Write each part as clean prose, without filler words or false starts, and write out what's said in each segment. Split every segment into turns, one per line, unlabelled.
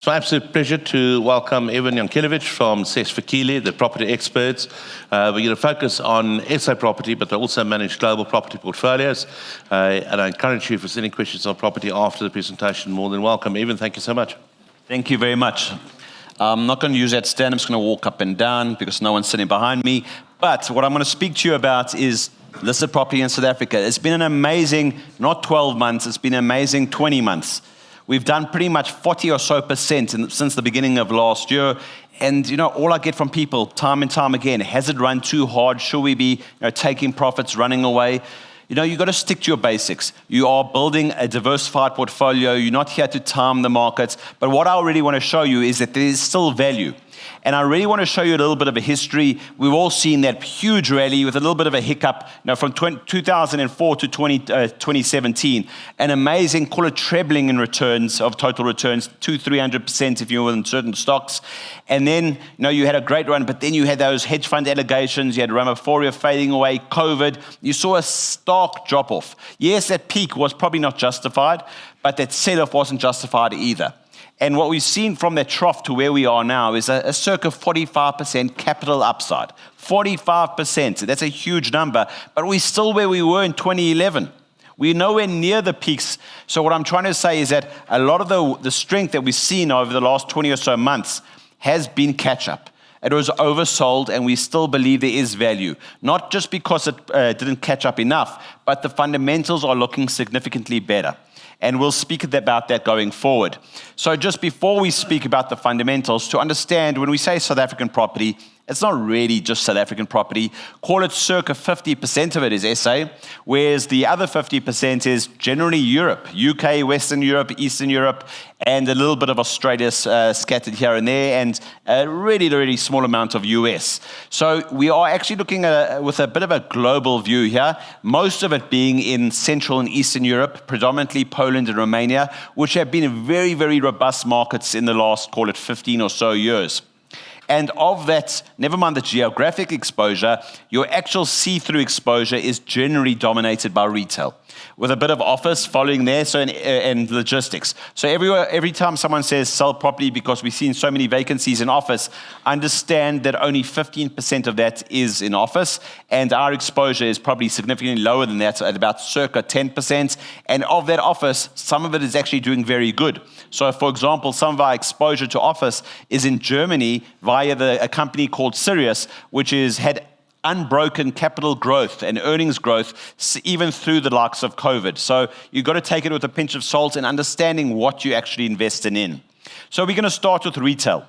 It's my absolute pleasure to welcome Evan Jankiewicz from Sesfikile, the property experts. We're going to focus on SA property, but they also manage global property portfolios. And I encourage you, if there's any questions on property after the presentation, more than welcome. Evan, thank you so much.
Thank you very much. I'm not going to use that stand. I'm just going to walk up and down because no one's sitting behind me. But what I'm going to speak to you about is listed property in South Africa. It's been an amazing, not 12 months, it's been an amazing 20 months. We've done pretty much 40% or so since the beginning of last year. And, all I get from people time and time again, has it run too hard? Should we be taking profits, running away? You've got to stick to your basics. You are building a diversified portfolio. You're not here to time the markets. But what I really want to show you is that there is still value. And I really want to show you a little bit of a history. We've all seen that huge rally with a little bit of a hiccup from 2004 to 2017. An amazing, call it trebling in returns, of total returns, 200-300% if you were in certain stocks. And then, you had a great run, but then you had those hedge fund allegations, you had Ramaphosa fading away, COVID. You saw a stark drop-off. Yes, that peak was probably not justified, but that sell-off wasn't justified either. And what we've seen from that trough to where we are now is a circa 45% capital upside. 45%, that's a huge number, but we're still where we were in 2011. We're nowhere near the peaks. So what I'm trying to say is that a lot of the strength that we've seen over the last 20 or so months has been catch-up. It was oversold, and we still believe there is value. Not just because it didn't catch up enough, but the fundamentals are looking significantly better. And we'll speak about that going forward. So just before we speak about the fundamentals, to understand, when we say South African property, it's not really just South African property. Call it circa 50% of it is SA, whereas the other 50% is generally Europe, UK, Western Europe, Eastern Europe, and a little bit of Australia scattered here and there, and a really, really small amount of US. So we are actually looking at with a bit of a global view here, most of it being in Central and Eastern Europe, predominantly Poland and Romania, which have been very, very robust markets in the last, call it 15 or so years. And of that, never mind the geographic exposure, your actual see-through exposure is generally dominated by retail, with a bit of office following there, and logistics. So every time someone says sell property because we've seen so many vacancies in office, understand that only 15% of that is in office, and our exposure is probably significantly lower than that, at about circa 10%. And of that office, some of it is actually doing very good. So, for example, some of our exposure to office is in Germany via a company called Sirius, which has had unbroken capital growth and earnings growth even through the likes of COVID. So you've got to take it with a pinch of salt and understanding what you're actually investing in. So we're going to start with retail.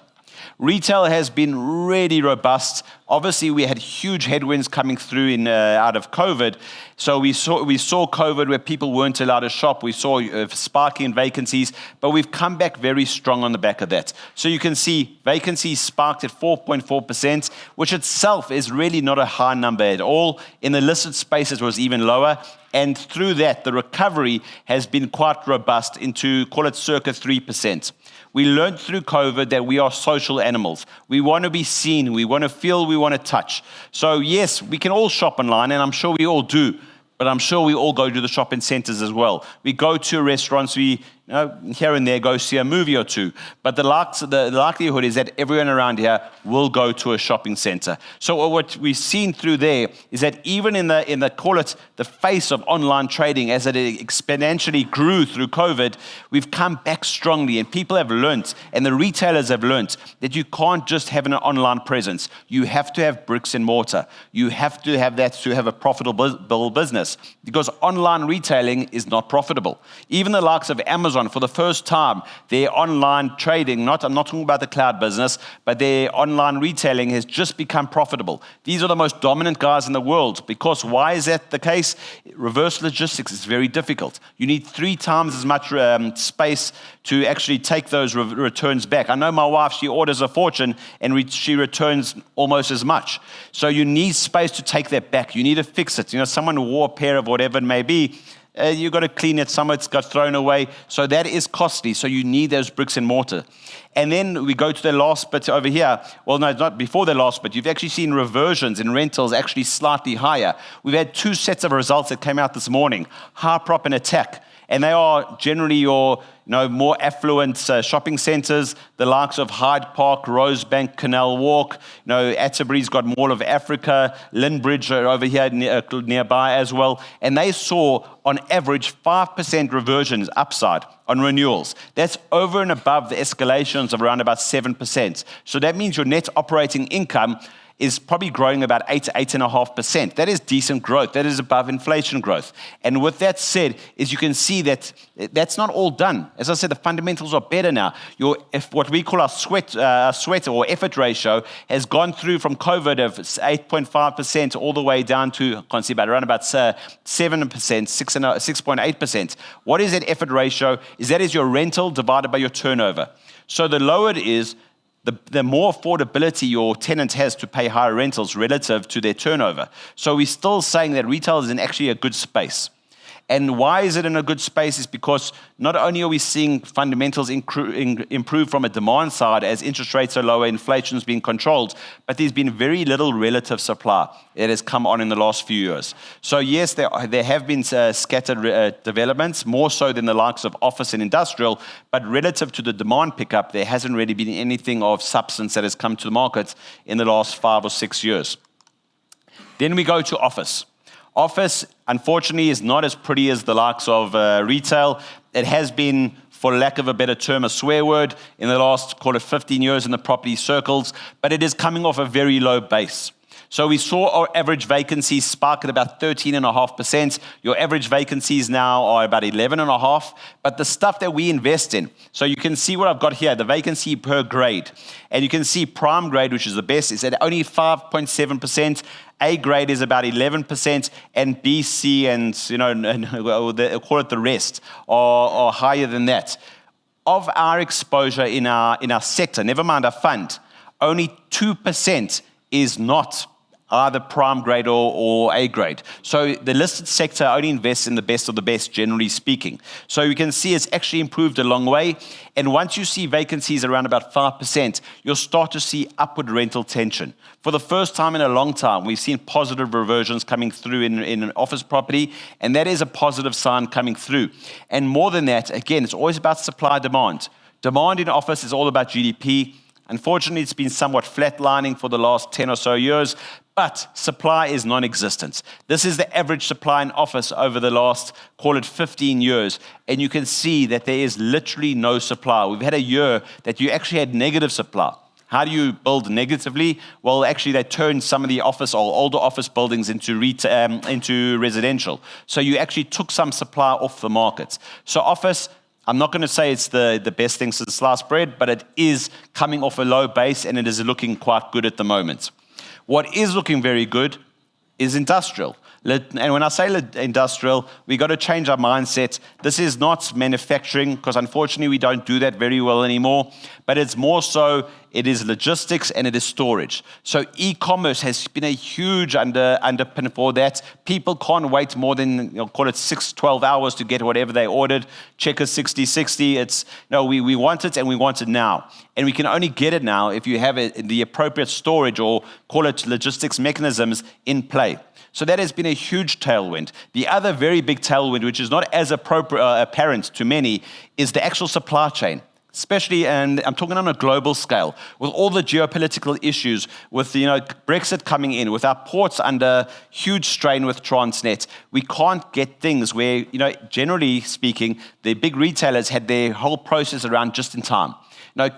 Retail has been really robust. Obviously, we had huge headwinds coming through out of COVID. So we saw COVID where people weren't allowed to shop. We saw sparking in vacancies, but we've come back very strong on the back of that. So you can see vacancies sparked at 4.4%, which itself is really not a high number at all. In the listed spaces, it was even lower. And through that, the recovery has been quite robust into, call it circa 3%. We learned through COVID that we are social animals. We want to be seen, we want to feel, we want to touch. So yes, we can all shop online, and I'm sure we all do, but I'm sure we all go to the shopping centers as well. We go to restaurants, we here and there go see a movie or two. But the likelihood is that everyone around here will go to a shopping center. So what we've seen through there is that even in the call it the face of online trading, as it exponentially grew through COVID, we've come back strongly, and people have learnt, and the retailers have learnt, that you can't just have an online presence. You have to have bricks and mortar. You have to have that to have a profitable business, because online retailing is not profitable. Even the likes of Amazon, for the first time, their online trading, I'm not talking about the cloud business, but their online retailing has just become profitable. These are the most dominant guys in the world, because why is that the case? Reverse logistics is very difficult. You need 3 times as much space to actually take those returns back. I know my wife, she orders a fortune, and she returns almost as much. So you need space to take that back. You need to fix it. Someone wore a pair of whatever it may be, you've got to clean it, some of it's got thrown away. So that is costly. So you need those bricks and mortar. And then we go to the last bit over here. Well, no, not before the last bit. You've actually seen reversions in rentals actually slightly higher. We've had 2 sets of results that came out this morning, Hyprop and Attack. And they are generally your more affluent shopping centres, the likes of Hyde Park, Rosebank, Canal Walk. Atterbury's got Mall of Africa, Lynbridge are over here nearby as well. And they saw, on average, 5% reversions upside on renewals. That's over and above the escalations of around about 7%. So that means your net operating income is probably growing about 8 to 8.5%. That is decent growth. That is above inflation growth. And with that said, is you can see that that's not all done. As I said, the fundamentals are better now. What we call our sweat or effort ratio has gone through from COVID of 8.5% all the way down to, I can't see around about 7%, 6.8%. What is that effort ratio? That is your rental divided by your turnover. So the lower it is, the more affordability your tenant has to pay higher rentals relative to their turnover. So we're still saying that retail is in actually a good space. And why is it in a good space? Is because not only are we seeing fundamentals improve from a demand side as interest rates are lower, inflation is being controlled, but there's been very little relative supply that has come on in the last few years. So yes, there have been scattered developments, more so than the likes of office and industrial, but relative to the demand pickup, there hasn't really been anything of substance that has come to the market in the last 5 or 6 years. Then we go to office. Office, unfortunately, is not as pretty as the likes of retail. It has been, for lack of a better term, a swear word in the last, call it 15 years in the property circles, but it is coming off a very low base. So we saw our average vacancies spark at about 13.5%. Your average vacancies now are about 11.5%. But the stuff that we invest in, so you can see what I've got here, the vacancy per grade. And you can see prime grade, which is the best, is at only 5.7%. A grade is about 11%, and B, C, and call it the rest are higher than that. Of our exposure in our sector, never mind our fund, only 2% is not either prime grade or A grade. So the listed sector only invests in the best of the best, generally speaking. So you can see it's actually improved a long way. And once you see vacancies around about 5%, you'll start to see upward rental tension. For the first time in a long time, we've seen positive reversions coming through in an office property, and that is a positive sign coming through. And more than that, again, it's always about supply demand. Demand in office is all about GDP. Unfortunately, it's been somewhat flatlining for the last 10 or so years, but supply is non-existent. This is the average supply in office over the last, call it 15 years, and you can see that there is literally no supply. We've had a year that you actually had negative supply. How do you build negatively? Well, actually, they turned some of the office or older office buildings into residential. So you actually took some supply off the market. So office, I'm not going to say it's the best thing since sliced bread, but it is coming off a low base, and it is looking quite good at the moment. What is looking very good is industrial. And when I say industrial, we got to change our mindset. This is not manufacturing, because unfortunately we don't do that very well anymore. But it's more so, it is logistics and it is storage. So e-commerce has been a huge underpin for that. People can't wait more than, call it 12 hours to get whatever they ordered. Checker 60/60. It's we want it and we want it now. And we can only get it now if you have the appropriate storage, or call it logistics mechanisms, in play. So that has been a huge tailwind. The other very big tailwind, which is not as apparent to many, is the actual supply chain. Especially, and I'm talking on a global scale, with all the geopolitical issues, with Brexit coming in, with our ports under huge strain with Transnet, we can't get things where, generally speaking, the big retailers had their whole process around just in time.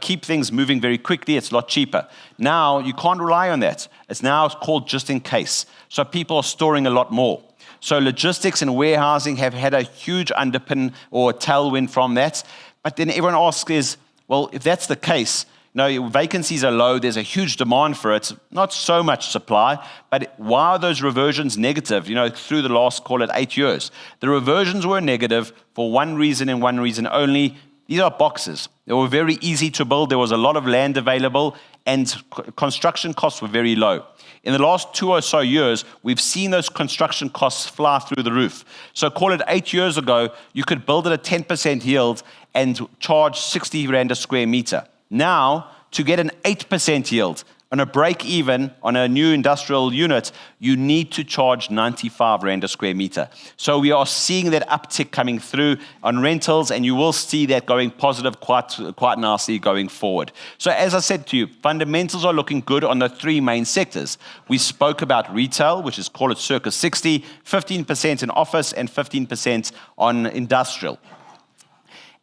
Keep things moving very quickly, it's a lot cheaper. Now, you can't rely on that. It's now called just in case. So people are storing a lot more. So logistics and warehousing have had a huge underpin or tailwind from that. But then everyone asks is, well, if that's the case, vacancies are low, there's a huge demand for it, not so much supply, but why are those reversions negative, through the last, call it 8 years? The reversions were negative for one reason and one reason only. These are boxes. They were very easy to build. There was a lot of land available, and construction costs were very low. In the last 2 or so years, we've seen those construction costs fly through the roof. So call it 8 years ago, you could build at a 10% yield and charge 60 Rand a square meter. Now, to get an 8% yield, On a break even, on a new industrial unit, you need to charge 95 Rand a square meter. So we are seeing that uptick coming through on rentals, and you will see that going positive quite nicely going forward. So as I said to you, fundamentals are looking good on the three main sectors. We spoke about retail, which is call it circa 60, 15% in office, and 15% on industrial.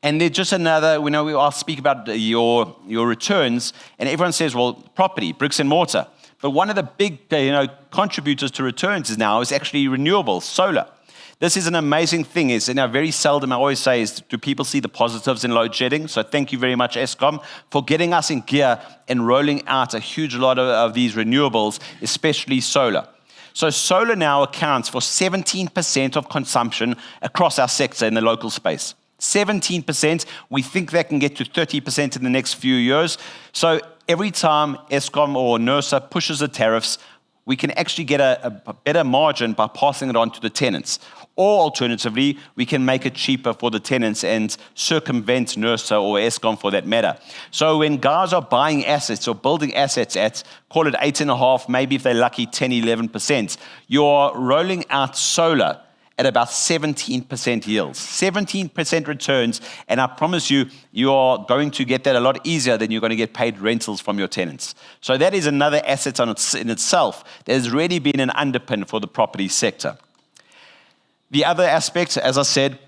And there's just another, I'll speak about your returns, and everyone says, well, property, bricks and mortar. But one of the big contributors to returns is actually renewables, solar. This is an amazing thing. It's very seldom, I always say, do people see the positives in load shedding? So thank you very much, Eskom, for getting us in gear and rolling out a huge lot of these renewables, especially solar. So solar now accounts for 17% of consumption across our sector in the local space. 17%, we think that can get to 30% in the next few years. So every time Eskom or NERSA pushes the tariffs, we can actually get a better margin by passing it on to the tenants. Or alternatively, we can make it cheaper for the tenants and circumvent NERSA or Eskom for that matter. So when guys are buying assets or building assets at, call it 8.5%, maybe if they're lucky, 10, 11%, you're rolling out solar at about 17% yields, 17% returns, and I promise you, you are going to get that a lot easier than you're going to get paid rentals from your tenants. So that is another asset in itself that has really been an underpin for the property sector. The other aspect, as I said,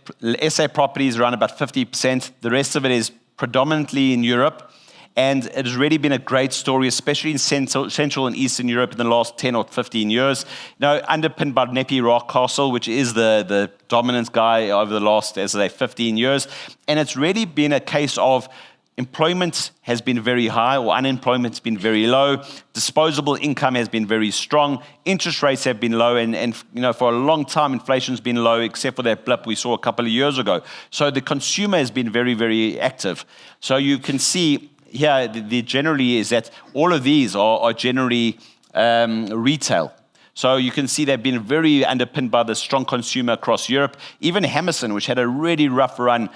SA property is around about 50%. The rest of it is predominantly in Europe. And it has really been a great story, especially in Central and Eastern Europe in the last 10 or 15 years. Underpinned by Nepi Rockcastle, which is the dominant guy over the last, 15 years. And it's really been a case of employment has been very high or unemployment has been very low. Disposable income has been very strong. Interest rates have been low. And for a long time, inflation's been low, except for that blip we saw a couple of years ago. So the consumer has been very, very active. So you can see here, the generally is that all of these are generally retail. So you can see they've been very underpinned by the strong consumer across Europe. Even Hammerson, which had a really rough run,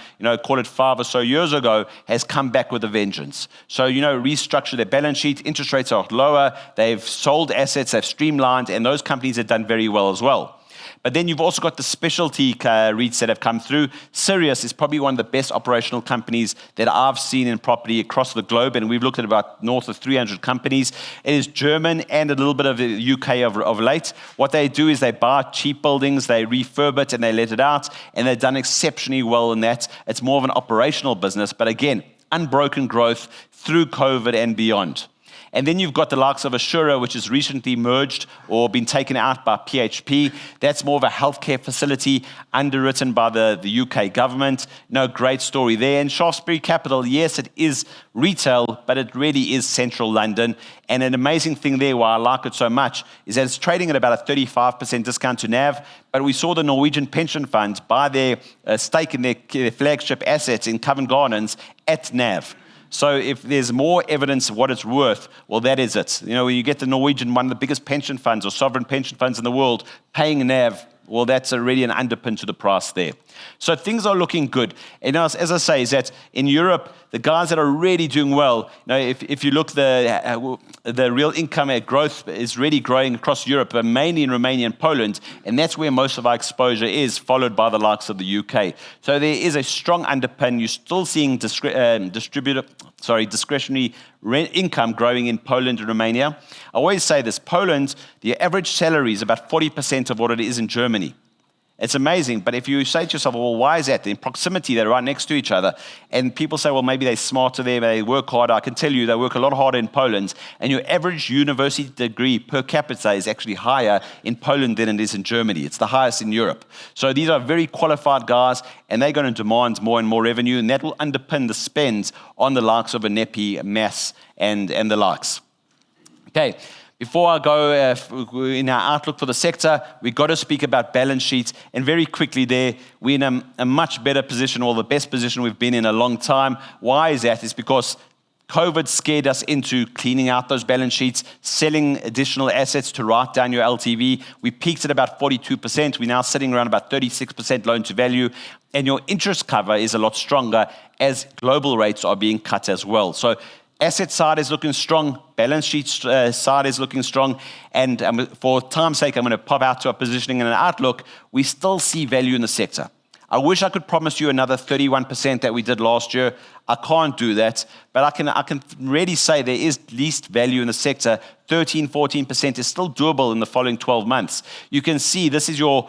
call it 5 or so years ago, has come back with a vengeance. So, restructured their balance sheet, interest rates are lower, they've sold assets, they've streamlined, and those companies have done very well as well. But then you've also got the specialty REITs that have come through. Sirius is probably one of the best operational companies that I've seen in property across the globe, and we've looked at about north of 300 companies. It is German and a little bit of the UK of late. What they do is they buy cheap buildings, they refurb it, and they let it out, and they've done exceptionally well in that. It's more of an operational business, but again, unbroken growth through COVID and beyond. And then you've got the likes of Assura, which has recently merged or been taken out by PHP. That's more of a healthcare facility underwritten by the UK government. Great story there. And Shaftesbury Capital, yes, it is retail, but it really is central London. And an amazing thing there, why I like it so much, is that it's trading at about a 35% discount to NAV. But we saw the Norwegian pension funds buy their stake in their flagship assets in Covent Gardens at NAV. So if there's more evidence of what it's worth, well, that is it. When you get the Norwegian, one of the biggest pension funds or sovereign pension funds in the world, paying NAV, well, that's already an underpin to the price there. So things are looking good. And as I say, is that in Europe, the guys that are really doing well, if you look, the real income growth is really growing across Europe, but mainly in Romania and Poland, and that's where most of our exposure is, followed by the likes of the UK. So there is a strong underpin. You're still seeing discretionary income growing in Poland and Romania. I always say this, Poland, the average salary is about 40% of what it is in Germany. It's amazing, but if you say to yourself, well, why is that? In proximity, they're right next to each other. And people say, well, maybe they're smarter there, they work harder. I can tell you they work a lot harder in Poland. And your average university degree per capita is actually higher in Poland than it is in Germany. It's the highest in Europe. So these are very qualified guys, and they're going to demand more and more revenue, and that will underpin the spends on the likes of a Nepi, Mass, and the likes. Okay. Before I go in our outlook for the sector, we've got to speak about balance sheets. And very quickly there, we're in a much better position, or the best position we've been in a long time. Why is that? It's because COVID scared us into cleaning out those balance sheets, selling additional assets to write down your LTV. We peaked at about 42%. We're now sitting around about 36% loan to value. And your interest cover is a lot stronger as global rates are being cut as well. So Asset side is looking strong. Balance sheet side is looking strong. And for time's sake, I'm going to pop out to our positioning and an outlook. We still see value in the sector. I wish I could promise you another 31% that we did last year. I can't do that, but I can really say there is least value in the sector. 13, 14% is still doable in the following 12 months. You can see this is your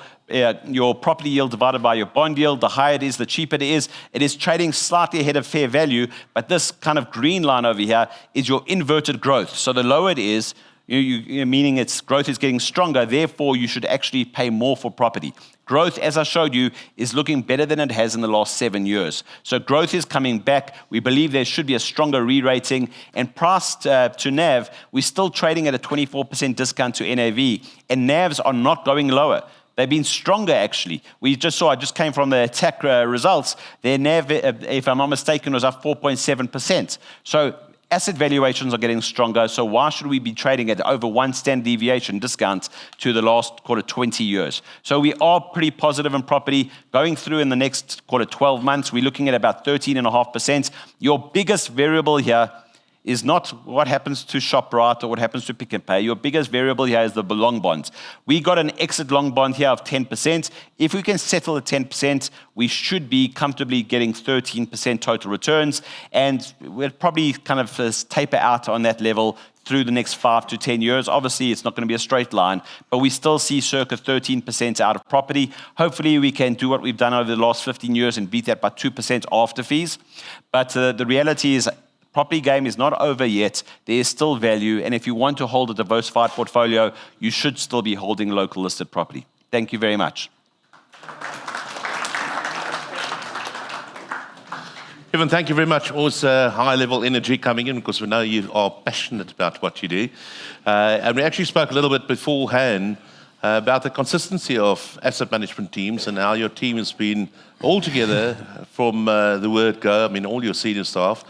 property yield divided by your bond yield. The higher it is, the cheaper it is. It is trading slightly ahead of fair value, but this kind of green line over here is your inverted growth. So the lower it is, meaning its growth is getting stronger, therefore you should actually pay more for property. Growth, as I showed you, is looking better than it has in the last 7 years. So growth is coming back. We believe there should be a stronger re-rating. And priced to NAV, we're still trading at a 24% discount to NAV. And NAVs are not going lower. They've been stronger, actually. I just came from the attack results. Their NAV, if I'm not mistaken, was up 4.7%. So asset valuations are getting stronger, so why should we be trading at over 1 standard deviation discount to the last, 20 years? So we are pretty positive in property. Going through in the next, 12 months, we're looking at about 13.5%. Your biggest variable here is not what happens to ShopRite or what happens to Pick n Pay. Your biggest variable here is the long bonds. We got an exit long bond here of 10%. If we can settle at 10%, we should be comfortably getting 13% total returns, and we'll probably kind of taper out on that level through the next 5 to 10 years. Obviously, it's not going to be a straight line, but we still see circa 13% out of property. Hopefully, we can do what we've done over the last 15 years and beat that by 2% after fees. But the reality is, property game is not over yet. There is still value, and if you want to hold a diversified portfolio, you should still be holding local listed property. Thank you very much.
Evan, thank you very much. Always high-level energy coming in because we know you are passionate about what you do. And we actually spoke a little bit beforehand about the consistency of asset management teams and how your team has been all together from the word go, all your senior staff.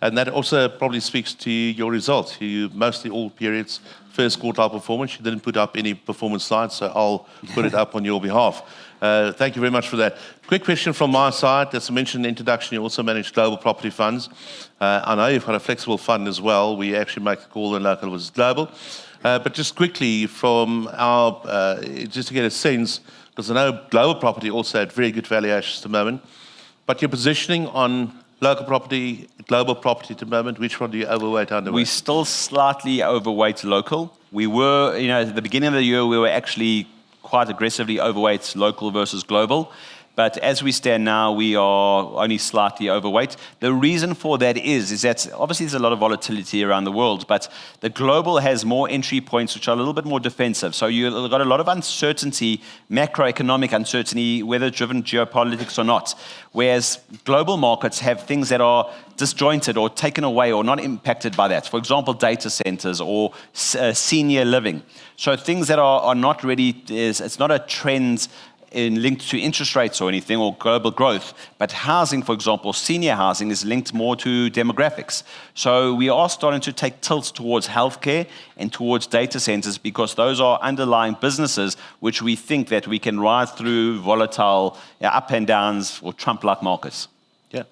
And that also probably speaks to your results. You mostly all periods, first quartile performance. You didn't put up any performance slides, so I'll put it up on your behalf. Thank you very much for that. Quick question from my side. As I mentioned in the introduction, you also manage global property funds. I know you've got a flexible fund as well. We actually make the call and local versus global. But just quickly from our, just to get a sense, because I know global property also had very good valuations at the moment, but your positioning on local property, global property at the moment, which one do you overweight, underweight?
We still slightly overweight local. We were, at the beginning of the year, we were actually quite aggressively overweight local versus global. But as we stand now, we are only slightly overweight. The reason for that is that obviously there's a lot of volatility around the world, but the global has more entry points which are a little bit more defensive. So you've got a lot of uncertainty, macroeconomic uncertainty, whether driven geopolitics or not. Whereas global markets have things that are disjointed or taken away or not impacted by that. For example, data centers or senior living. So things that are not really, it's not a trend linked to interest rates or anything, or global growth, but housing, for example, senior housing is linked more to demographics. So we are starting to take tilts towards healthcare and towards data centers because those are underlying businesses which we think that we can ride through volatile up and downs or Trump-like markets.
Yeah.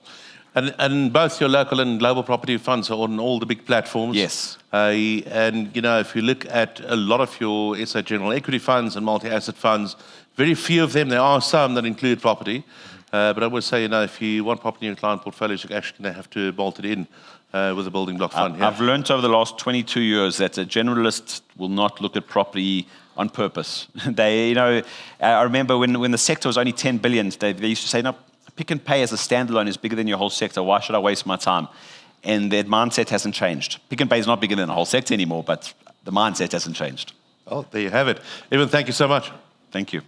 And both your local and global property funds are on all the big platforms.
Yes.
And, if you look at a lot of your SA general equity funds and multi-asset funds, very few of them, there are some that include property. But I would say, if you want property in your client portfolios, you're actually going to have to bolt it in with a building block fund.
I've learned over the last 22 years that a generalist will not look at property on purpose. I remember when the sector was only 10 billion, they used to say, no, Pick n Pay as a standalone is bigger than your whole sector. Why should I waste my time? And that mindset hasn't changed. Pick n Pay is not bigger than the whole sector anymore, but the mindset hasn't changed.
Oh, there you have it. Evan, thank you so much.
Thank you.